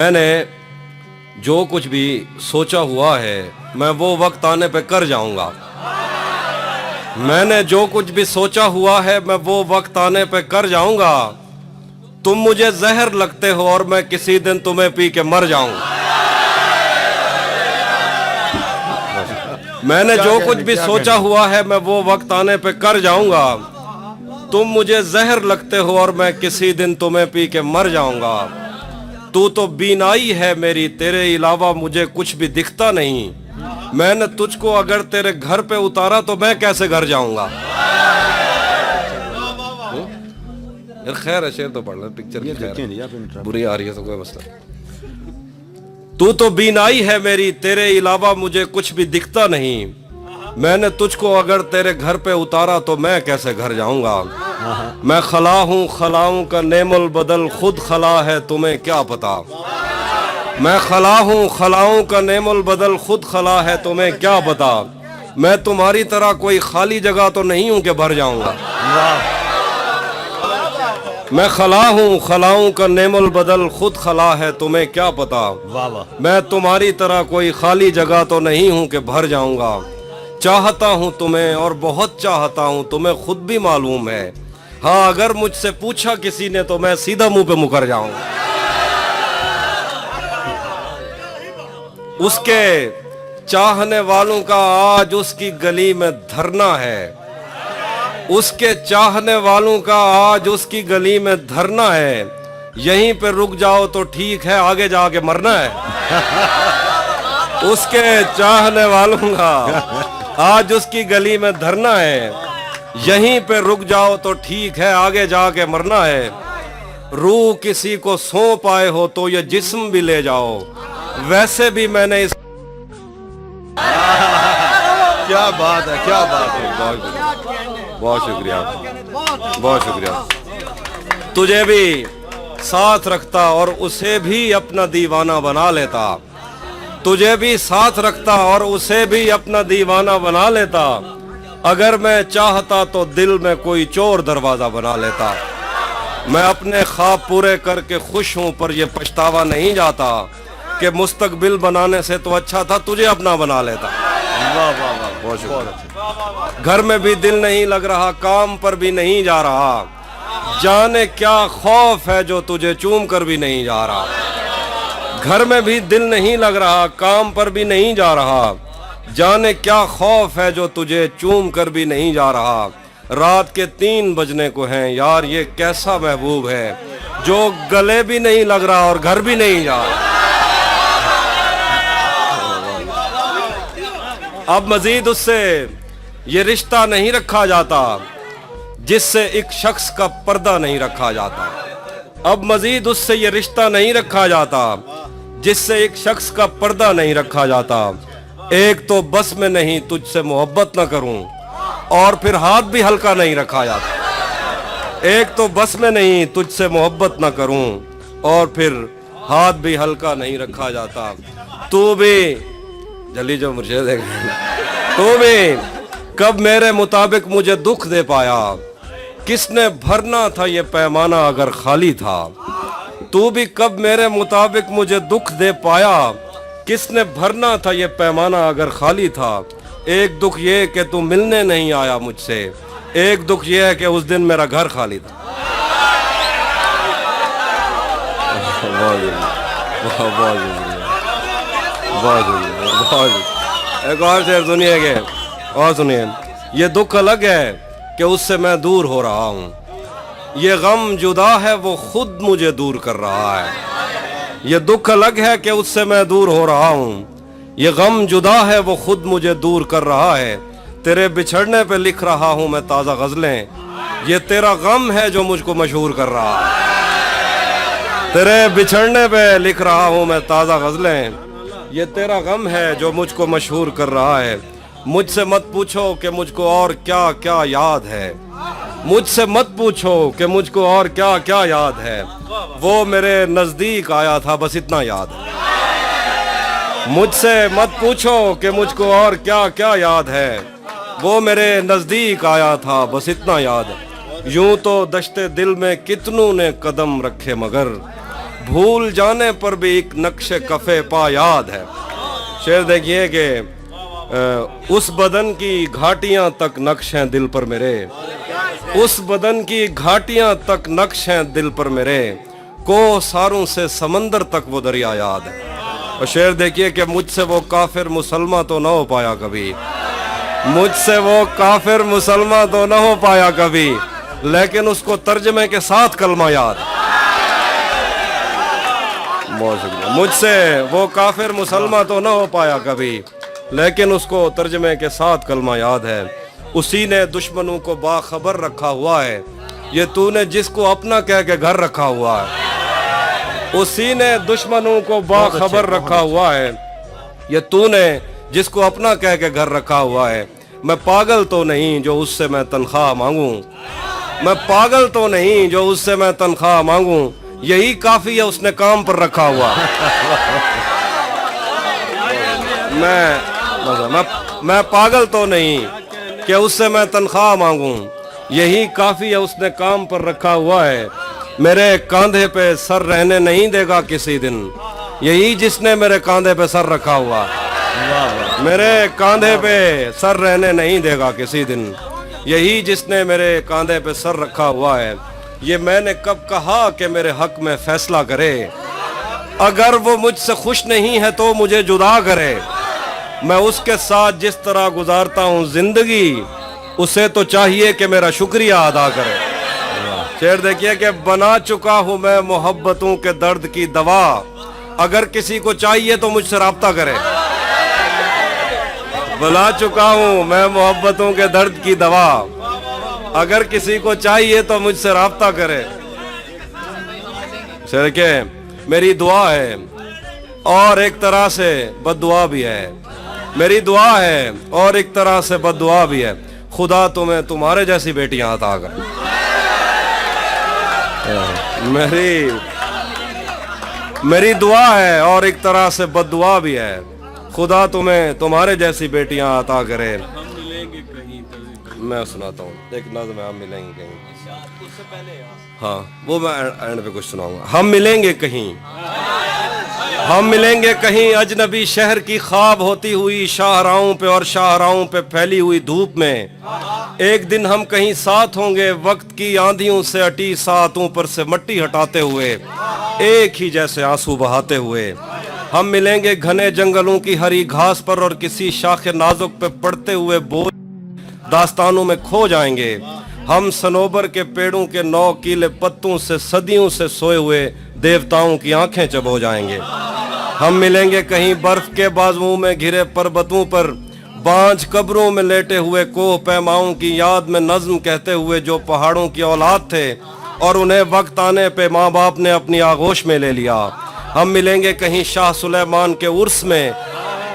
मैंने जो कुछ भी सोचा हुआ है मैं वो वक्त आने पे कर जाऊंगा। मैंने जो कुछ भी सोचा हुआ है मैं वो वक्त आने पे कर जाऊंगा। तुम मुझे जहर लगते हो और मैं किसी दिन तुम्हें पी के मर जाऊंगा। मैंने जो कुछ भी सोचा हुआ है मैं वो वक्त आने पे कर जाऊंगा। तुम मुझे जहर लगते हो और मैं किसी दिन तुम्हें पी के मर जाऊंगा। तू तो बीनाई है मेरी, तेरे अलावा मुझे कुछ भी दिखता नहीं। मैंने तुझको अगर तेरे घर पे उतारा तो मैं कैसे घर जाऊंगा। यार खैर है, शेर तो पढ़ रहा, पिक्चर बुरी आ रही है तो कोई मसला। तू तो बीनाई है मेरी, तेरे अलावा मुझे कुछ भी दिखता नहीं। मैंने तुझको अगर तेरे घर पे उतारा तो मैं कैसे घर जाऊंगा। मैं खला हूँ खलाऊं का नेमुल बदल, खुद खला है तुम्हें क्या पता। मैं खला हूँ खलाऊं का नेमुल बदल, खुद खला है तुम्हें क्या पता। मैं तुम्हारी तरह कोई खाली जगह तो नहीं हूं कि भर जाऊंगा। मैं खला हूँ खलाऊं का नेमुल बदल, खुद खला है तुम्हें क्या पता। मैं तुम्हारी तरह कोई खाली जगह तो नहीं हूं कि भर जाऊंगा। चाहता हूं तुम्हें और बहुत चाहता हूं, तुम्हें खुद भी मालूम है। हाँ अगर मुझसे पूछा किसी ने तो मैं सीधा मुंह पे मुकर जाऊंगा। उसके चाहने वालों का आज उसकी गली में धरना है। उसके चाहने वालों का आज उसकी गली में धरना है। यहीं पे रुक जाओ तो ठीक है, आगे जाके मरना है। उसके चाहने वालों का आज उसकी गली में धरना है। यहीं पे रुक जाओ तो ठीक है, आगे जाके मरना है। रूह किसी को सौंप आए हो तो ये जिस्म भी ले जाओ। वैसे भी मैंने इस क्या बात है, क्या बात है। बहुत शुक्रिया, बहुत शुक्रिया। तुझे भी साथ रखता और उसे भी अपना दीवाना बना लेता। तुझे भी साथ रखता और उसे भी अपना दीवाना बना लेता। अगर मैं चाहता तो दिल में कोई चोर दरवाजा बना लेता। मैं अपने ख्वाब पूरे करके खुश हूं, पर यह पछतावा नहीं जाता कि मुस्तकबिल बनाने से तो अच्छा था तुझे अपना बना लेता। वाह वाह वाह, बहुत शुक्रिया। घर में भी दिल नहीं लग रहा, काम पर भी नहीं जा रहा। जाने क्या खौफ है जो तुझे चूम कर भी नहीं जा रहा। घर में भी दिल नहीं लग रहा, काम पर भी नहीं जा रहा। जाने क्या खौफ है जो तुझे चूम कर भी नहीं जा रहा। रात के 3 बजने को हैं यार, ये कैसा महबूब है जो गले भी नहीं लग रहा और घर भी नहीं जा रहा। अब मजीद उससे ये रिश्ता नहीं रखा जाता जिससे एक शख्स का पर्दा नहीं रखा जाता। अब मजीद उससे ये रिश्ता नहीं रखा जाता जिससे एक शख्स का पर्दा नहीं रखा जाता। एक तो बस में नहीं तुझसे मोहब्बत न करूं, और फिर हाथ भी हल्का नहीं रखा जाता। एक तो बस में नहीं तुझसे मोहब्बत न करूं, और फिर हाथ भी हल्का नहीं रखा जाता। तू भी जल्दी जो मुझे देख, तू भी कब मेरे मुताबिक मुझे दुख दे पाया। किसने भरना था ये पैमाना अगर खाली था। तू भी कब मेरे मुताबिक मुझे दुख दे पाया। किसने भरना था ये पैमाना अगर खाली था। एक दुख ये कि तू मिलने नहीं आया मुझसे। एक दुख ये है कि उस दिन मेरा घर खाली था। एक और शेर सुनिए के, और सुनिए। ये दुख अलग है कि उससे मैं दूर हो रहा हूँ। ये गम जुदा है वो खुद मुझे दूर कर रहा है। ये दुख अलग है कि उससे मैं दूर हो रहा हूँ। ये गम जुदा है वो खुद मुझे दूर कर रहा है। तेरे बिछड़ने पे लिख रहा हूँ मैं ताज़ा गज़लें। ये तेरा गम है जो मुझको मशहूर कर रहा है। तेरे बिछड़ने पे लिख रहा हूँ मैं ताज़ा गज़लें। ये तेरा गम है जो मुझको मशहूर कर रहा है। मुझसे मत पूछो कि मुझको और क्या क्या याद है। मुझसे मत पूछो कि मुझको और क्या क्या याद है। वो मेरे नजदीक आया था बस इतना याद है। मुझसे मत पूछो कि मुझको और क्या क्या याद है। वो मेरे नजदीक आया था बस इतना याद है। यूं तो दश्ते दिल में कितनों ने कदम रखे मगर भूल जाने पर भी एक नक्शे कफे पा याद है। शेर देखिए कि उस बदन की घाटियां तक नक्श हैं दिल पर मेरे, उस बदन की घाटियां तक नक्श हैं दिल पर मेरे, कोसारों से समंदर तक वो दरिया याद है। और शेर देखिए कि मुझसे वो काफिर मुसलमान तो ना हो पाया कभी, मुझसे वो काफिर मुसलमान तो ना हो पाया कभी, लेकिन उसको तर्जमे के साथ कलमा याद है। बहुत शुक्रिया। मुझसे वो काफिर मुसलमान तो ना हो पाया कभी, लेकिन उसको तर्जमे के साथ कलमा याद है। उसी ने दुश्मनों को बाखबर रखा हुआ है, ये तूने जिसको अपना कह के घर रखा हुआ है। उसी ने दुश्मनों को बाखबर रखा हुआ है, ये तूने जिसको अपना कह के घर रखा हुआ है। मैं पागल तो नहीं जो उससे मैं तनख्वाह मांगूं, मैं पागल तो नहीं जो उससे मैं तनख्वाह मांगूं, यही काफी है उसने काम पर रखा हुआ। मैं पागल तो नहीं कि उससे मैं तनख्वाह मांगूं, यही काफी है उसने काम पर रखा हुआ है। मेरे कांधे पे सर रहने नहीं देगा किसी दिन, यही जिसने मेरे कांधे पे सर रखा हुआ। मेरे कांधे पे सर रहने नहीं देगा किसी दिन, यही जिसने मेरे कांधे पे सर रखा हुआ है। ये मैंने कब कहा कि मेरे हक में फैसला करे, अगर वो मुझसे खुश नहीं है तो मुझे जुदा करे। मैं उसके साथ जिस तरह गुजारता हूँ जिंदगी, उसे तो चाहिए कि मेरा शुक्रिया अदा करे। शेर देखिए कि बना चुका हूँ मैं मोहब्बतों के दर्द की दवा, अगर किसी को चाहिए तो मुझसे राब्ता करे। बना चुका हूँ मैं मोहब्बतों के दर्द की दवा, अगर किसी को चाहिए तो मुझसे राब्ता करे। शेर के मेरी दुआ है और एक तरह से बद्दुआ भी है, मेरी दुआ है और एक तरह से बद्दुआ भी है, खुदा तुम्हें तुम्हारे जैसी बेटियां अता करे। मेरी दुआ है और एक तरह से बद्दुआ भी है, खुदा तुम्हें तुम्हारे जैसी बेटियां अता करे। मैं सुनाता हूँ एक नज़्म है, हम मिलेंगे कहीं। हाँ वो मैं एंड पे कुछ सुनाऊंगा। हम मिलेंगे कहीं, हम मिलेंगे कहीं अजनबी शहर की ख्वाब होती हुई शाहराहों पे और शाहराहों पे फैली हुई धूप में। एक दिन हम कहीं साथ होंगे वक्त की आंधियों से अटी सातों पर से मट्टी हटाते हुए, एक ही जैसे आंसू बहाते हुए। हम मिलेंगे घने जंगलों की हरी घास पर और किसी शाखे नाजुक पे पड़ते हुए बोझ दास्तानों में खो जाएंगे। हम सनोबर के पेड़ों के 9 कीले पत्तों से सदियों से सोए हुए देवताओं की आंखें चबो जाएंगे। हम मिलेंगे कहीं बर्फ के बाजुओं में घिरे पर्वतों पर, बांझ कब्रों में लेटे हुए कोह पैमाओं की याद में नज्म कहते हुए जो पहाड़ों की औलाद थे और उन्हें वक्त आने पे माँ बाप ने अपनी आगोश में ले लिया। हम मिलेंगे कहीं शाह सुलेमान के उर्स में,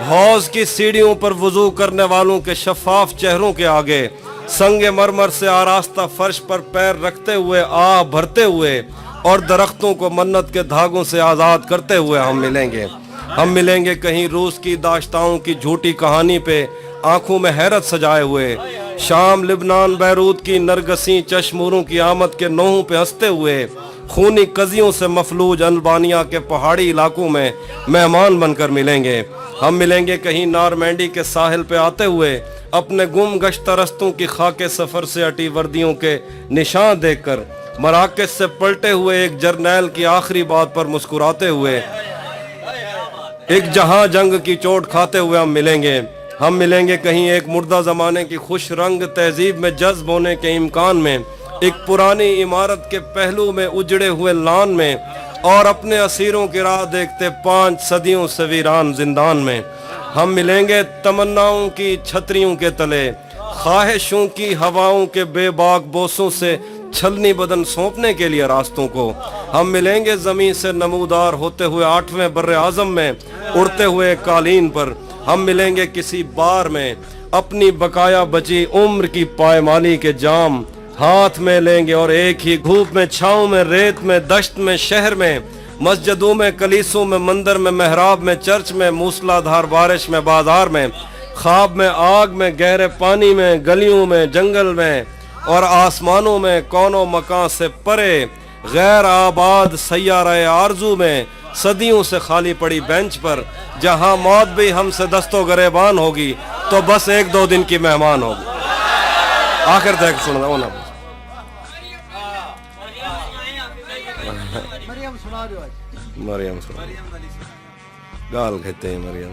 हौज की सीढ़ियों पर वुजू करने वालों के शफाफ चेहरों के आगे, संगे मरमर से आरास्ता फर्श पर पैर रखते हुए आह भरते हुए और दरख्तों को मन्नत के धागों से आज़ाद करते हुए हम मिलेंगे। हम मिलेंगे कहीं रूस की दाश्ताओं की झूठी कहानी पे आंखों में हैरत सजाए हुए, शाम लिबनान बैरूत की नरगसी चश्मूरों की आमद के नोहों पे हंसते हुए, खूनी कजियों से मफलूज अल्बानिया के पहाड़ी इलाकों में मेहमान बनकर मिलेंगे। हम मिलेंगे कहीं नारमैंडी के साहिल पे आते हुए, अपने गुम गश्त रस्तों की खाके सफर से अटी वर्दियों के निशान देखकर, मराकज से पलटे हुए एक जर्नैल की आखिरी बात पर मुस्कुराते हुए, एक जहां जंग की चोट खाते हुए हम मिलेंगे। हम मिलेंगे कहीं एक मुर्दा जमाने की खुश रंग तहजीब में जज्ब होने के इम्कान में, एक पुरानी इमारत के पहलू में उजड़े हुए लान में और अपने असीरों की राह देखते 5 सदियों से वीरान जिंदान में। हम मिलेंगे तमन्नाओं की छतरियों के तले, ख्वाहिशों की हवाओं के बेबाक बोसों से छलनी बदन सौंपने के लिए रास्तों को। हम मिलेंगे जमीन से नमूदार होते हुए 8वें बर्रे आजम में उड़ते हुए कालीन पर। हम मिलेंगे किसी बार में, अपनी बकाया बची उम्र की पायमाली के जाम हाथ में लेंगे और एक ही धूप में, छाँव में, रेत में, दश्त में, शहर में, मस्जिदों में, कलीसों में, मंदिर में, मेहराब में, चर्च में, मूसलाधार बारिश में, बाजार में, ख्वाब में, आग में, गहरे पानी में, गलियों में, जंगल में और आसमानों में, कौनों मकान से परे, غیر آباد سیارہ آرزو میں صدیوں سے خالی پڑی بینچ پر جہاں موت بھی ہم سے دست و گریبان ہوگی تو بس ایک دو دن کی مہمان ہوگی. آخر تک سننا ہونا مریم سنا گال کہتے ہیں مریم.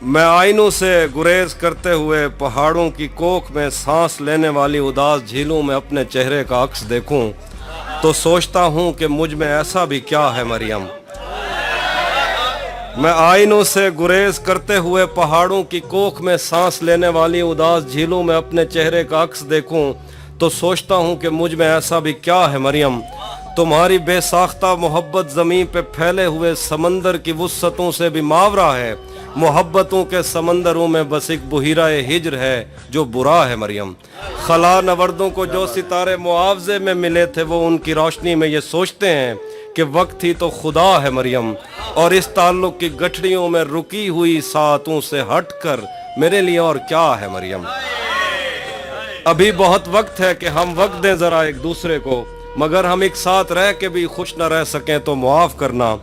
میں آئینوں سے گریز کرتے ہوئے پہاڑوں کی کوکھ میں سانس لینے والی اداس جھیلوں میں اپنے چہرے کا عکس دیکھوں تو سوچتا ہوں کہ مجھ میں ایسا بھی کیا ہے مریم. میں آئینوں سے گریز کرتے ہوئے پہاڑوں کی کوکھ میں سانس لینے والی اداس جھیلوں میں اپنے چہرے کا عکس دیکھوں تو سوچتا ہوں کہ مجھ میں ایسا بھی کیا ہے مریم. تمہاری بے ساختہ محبت زمین پہ پھیلے ہوئے سمندر کی وسعتوں سے بھی ماورا ہے. محبتوں کے سمندروں میں بس ایک بحیرہ ہجر ہے جو برا ہے مریم. خلا نوردوں کو جو ستارے معاوضے میں ملے تھے وہ ان کی روشنی میں یہ سوچتے ہیں کہ وقت ہی تو خدا ہے مریم. اور اس تعلق کی گٹھڑیوں میں رکی ہوئی ساعتوں سے ہٹ کر میرے لیے اور کیا ہے مریم. ابھی بہت وقت ہے کہ ہم وقت دیں ذرا ایک دوسرے کو. مگر ہم ایک ساتھ رہ کے بھی خوش نہ رہ سکیں تو معاف کرنا.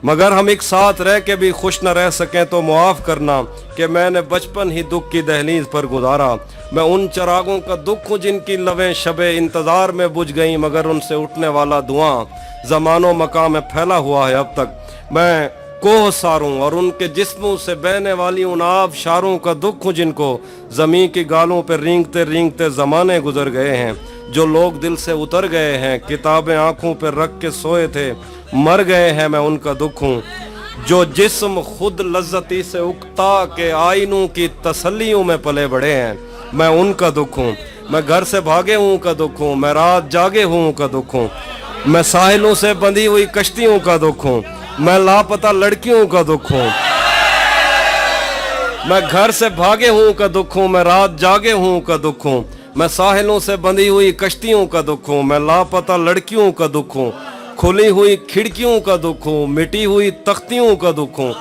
مگر ہم ایک ساتھ رہ کے بھی خوش نہ رہ سکیں تو معاف کرنا کہ میں نے بچپن ہی دکھ کی دہلیز پر گزارا. میں ان چراغوں کا دکھ ہوں جن کی لویں شب انتظار میں بجھ گئیں مگر ان سے اٹھنے والا دھواں زمان و مکان میں پھیلا ہوا ہے اب تک. میں کوہ ساروں اور ان کے جسموں سے بہنے والی ان آب شاروں کا دکھ ہوں جن کو زمین کی گالوں پہ رینگتے رینگتے زمانے گزر گئے ہیں. جو لوگ دل سے اتر گئے ہیں کتابیں آنکھوں پہ رکھ کے سوئے تھے مر گئے ہیں میں ان کا دکھ ہوں. جو جسم خود لذتی سے اکتا کے آئینوں کی تسلیوں میں پلے بڑے ہیں میں ان کا دکھ ہوں. میں گھر سے بھاگے ہوں کا دکھ ہوں. میں رات جاگے ہوں کا دکھ ہوں. میں ساحلوں سے بندھی ہوئی کشتیوں کا دکھ ہوں. میں لاپتہ لڑکیوں کا دکھ ہوں. میں گھر سے بھاگے ہوں کا دکھ ہوں. میں رات جاگے ہوں کا دکھ ہوں. میں ساحلوں سے بندھی ہوئی کشتیوں کا دکھ ہوں. میں لاپتہ لڑکیوں کا دکھ ہوں. کھلی ہوئی کھڑکیوں کا دکھ ہوں. مٹی ہوئی تختیوں کا دکھ ہوں.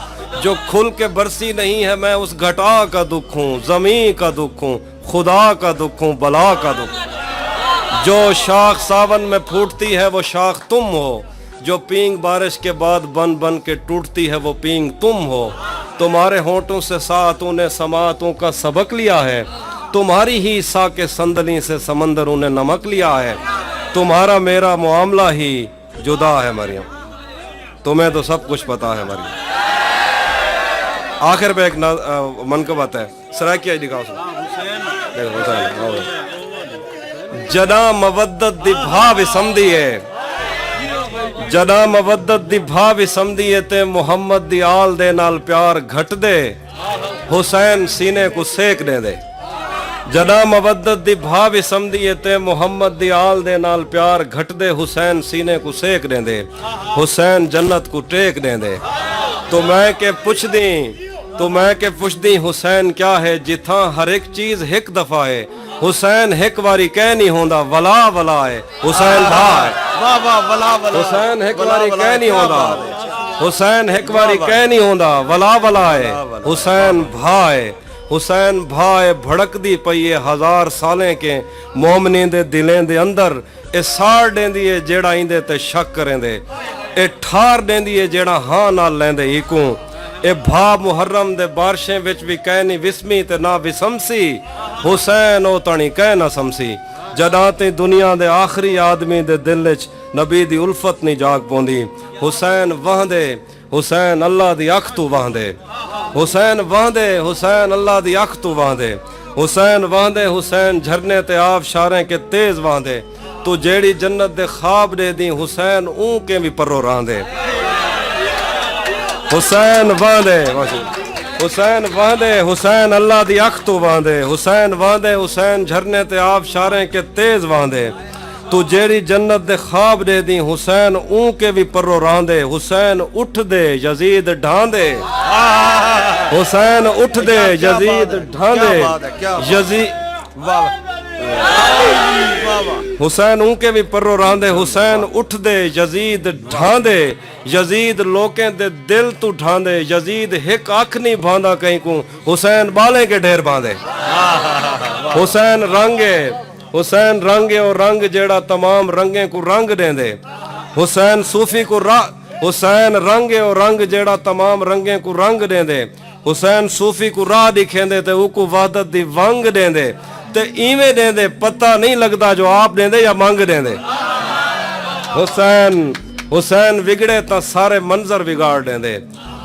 جو کھل کے برسی نہیں ہے میں اس گھٹا کا دکھ ہوں. زمین کا دکھ ہوں. خدا کا دکھ ہوں. بلا کا دکھ ہوں. جو شاخ ساون میں پھوٹتی ہے وہ شاخ تم ہو. جو پینگ بارش کے بعد بن بن کے ٹوٹتی ہے وہ پینگ تم ہو. تمہارے ہونٹوں سے ساعتوں نے سماعتوں کا سبق لیا ہے. تمہاری ہی سا کے سندلی سے سمندروں نے نمک لیا ہے. تمہارا میرا معاملہ ہی جدا ہے مریم. تمہیں تو سب کچھ پتا ہے مریم. آخر پہ ایک منقبت ہے سرائکیہ دکھاؤ جنا مودت دی بھاو سمدھیے. جنا مودت دی بھاو سمدھیے تے محمد دی آل دے نال پیار گھٹ دے حسین سینے کو سیک دے دے. جنا مودت دی بھاو سمدھیے تے محمد دی آل دے نال پیار گھٹ دے حسین سینے کو سیک دے دے. حسین جنت کو ٹیک دے دے. تو میں کہ پوچھ دیں حسین کیا ہے جتھاں ہر ایک چیز ایک دفعہ ہے. حسین ایک واری کہہ نہیں ہوندا ولا ولا ہے. حسین بھا ہے. حسین ایک واری کہہ نہیں ہوندا. حسین ایک واری کہہ نہیں ہوندا ولا ولا ہے. حسین بھا ہے. حسین بھائے بھڑک دی پئیے ہزار سالیں کے مومنین دے دلیں دے اندر. اے سار دیں دیئے جیڑا ایندے تے شک کریں دے. اے ٹھار دیں دیئے جیڑا ہاں نہ لیندے ایکوں. اے بھا محرم دے بارشیں وچ بھی کہہ نہیں وسمی تے نہ وسمسی. حسین او تانی کہہ نہ سمسی. جداں تے دنیا دے آخری آدمی دے دل وچ نبی دی الفت نہیں جاگ پوندی. حسین وہندے حسین اللہ دی اکھ تو وہندے. حسین وہندے حسین اللہ دی اکھ تو وہندے. حسین وہندے حسین جھرنے تے آب شاریں کے تیز وہندے. تو جیڑی جنت دے خواب دے دی حسین اون کے بھی پرو راندے. حسین وہندے حسین وہندے حسین اللہ دی اکھ تو وہندے. حسین وہندے حسین جھرنے تے آب شاریں کے تیز وہندے. تو جیڑی جنت دے خواب دے دی حسین اون کے بھی پرو راندے. حسین اٹھ دے یزید ڈھاندے. حسین اٹھ دے یزید ڈھاندے. یزید हुसैन उनके भी परो रहंदे हुसैन उठदे यजीद ढांदे यजीद लोकें दे दिल तू ढांदे यजीद हिक अख नहीं भांदा कहीं को हुसैन बाले के ढेर बांधे हुसैन रंगे और रंग जेड़ा तमाम रंगे को रंग देंदे हुसैन सूफी को हुसैन रंगे और रंग जेड़ा तमाम रंगे को रंग देंदे हुसैन सूफी को राह दिखेंदे ते उको वहदत दी वंग देंदे ते इवें देंदे पता नहीं लगता जो आप देंदे या मंग देंदे हुसैन विगड़े तां सारे मंजर बिगाड़ देंदे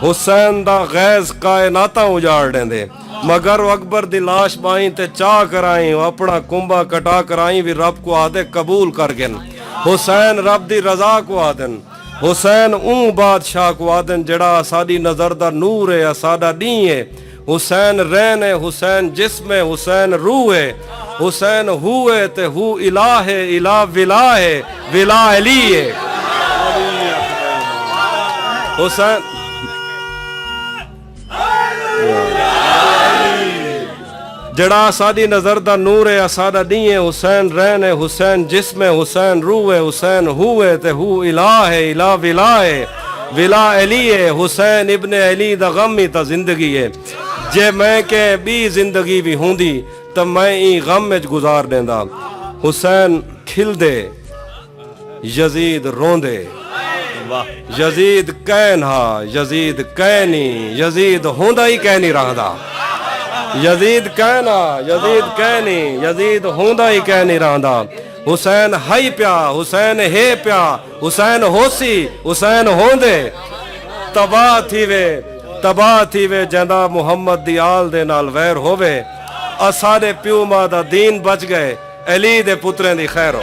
हुसैन दा गैज़ कायनाता उजाड़ देंदे मगर अकबर दी लाश बाई ते चाह कराई अपना कुंभा कटा कराई भी रब को आदे कबूल कर गन हुसैन रब दी रजा को आदन हुसैन बादशाह को आदन जड़ा साडी नजर दा नूर है साडा नी है हुसैन रैन है हुसैन जिस्म है हुसैन रूह है हुसैन हुए ते हु इला है इला विला है विला अली है हुसैन जड़ा साडी नजर दा नूर है साडा नी है हुसैन रैन है हुसैन जिस्म है हुसैन रूह है हुसैन हुए ते हु इला है इला विला है विला अली है हुसैन इब्ने अली दा गम ही ता जिंदगी है जे मैं के बी जिंदगी भी होंदी तो मैं ई गम में गुजार देंदा हुसैन खिलदे यजीद रोंदे यजीद कैन हा यजीद कैनी यजीद होंदा ही कह नहीं रहा यजीद कहना यजीद कहनी यजीद होंदा ही कह नहीं रहा हुसैन हाई प्या हुसैन हे प्या हुसैन होसी हुसैन होंदे तबाह थी वे जंदा मुहम्मद दी आल दे नाल वैर होवे आ सारे प्यू मां दा दीन बच गए अली दे पुत्रें दी खैर हो